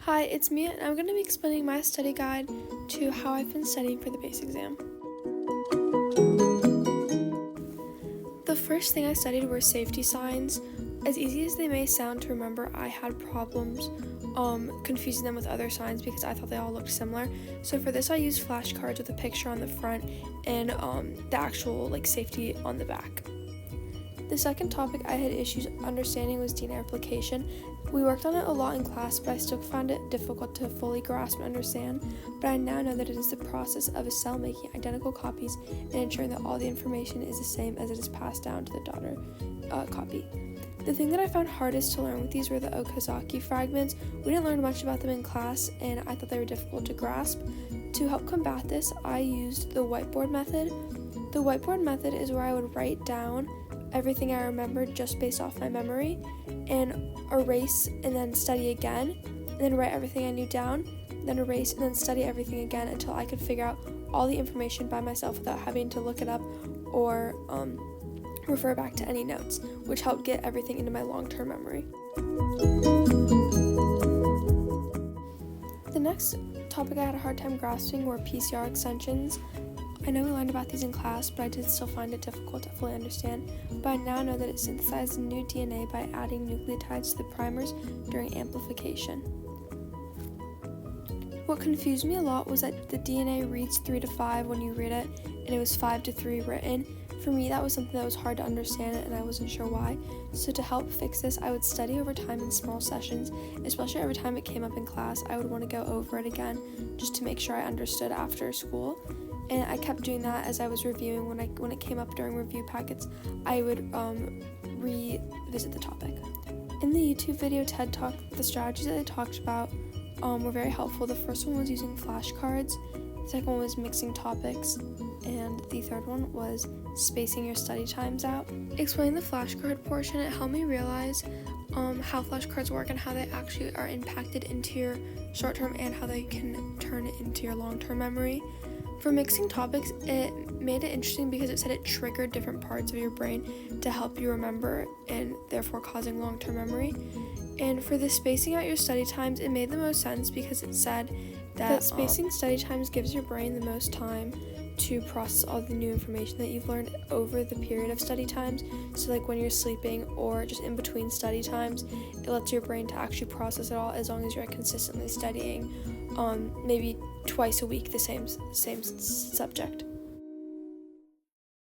Hi, it's Mia, and I'm going to be explaining my study guide to how I've been studying for the BACE exam. The first thing I studied were safety signs. As easy as they may sound to remember, I had problems confusing them with other signs because I thought they all looked similar. So for this, I used flashcards with a picture on the front and the actual safety on the back. The second topic I had issues understanding was DNA replication. We worked on it a lot in class, but I still found it difficult to fully grasp and understand. But I now know that it is the process of a cell making identical copies and ensuring that all the information is the same as it is passed down to the daughter copy. The thing that I found hardest to learn with these were the Okazaki fragments. We didn't learn much about them in class, and I thought they were difficult to grasp. To help combat this, I used the whiteboard method. The whiteboard method is where I would write down everything I remembered just based off my memory and erase and then study again, and then write everything I knew down, then erase and then study everything again until I could figure out all the information by myself without having to look it up or refer back to any notes, which helped get everything into my long-term memory. The next topic I had a hard time grasping were PCR extensions. I know we learned about these in class, but I did still find it difficult to fully understand. But I now know that it synthesizes new DNA by adding nucleotides to the primers during amplification. What confused me a lot was that the DNA reads 3 to 5 when you read it, and it was 5 to 3 written. For me, that was something that was hard to understand, and I wasn't sure why. So to help fix this, I would study over time in small sessions, especially every time it came up in class. I would want to go over it again just to make sure I understood after school. And I kept doing that as I was reviewing. When it came up during review packets, I would revisit the topic. In the YouTube video TED Talk, the strategies that they talked about were very helpful. The first one was using flashcards, the second one was mixing topics, and the third one was spacing your study times out. Explaining the flashcard portion, it helped me realize how flashcards work and how they actually are impacted into your short-term and how they can turn it into your long-term memory. For mixing topics, it made it interesting because it said it triggered different parts of your brain to help you remember and therefore causing long-term memory. And for the spacing out your study times, it made the most sense because it said that spacing study times gives your brain the most time to process all the new information that you've learned over the period of study times. So when you're sleeping or just in between study times, it lets your brain to actually process it all as long as you're consistently studying maybe twice a week the same subject.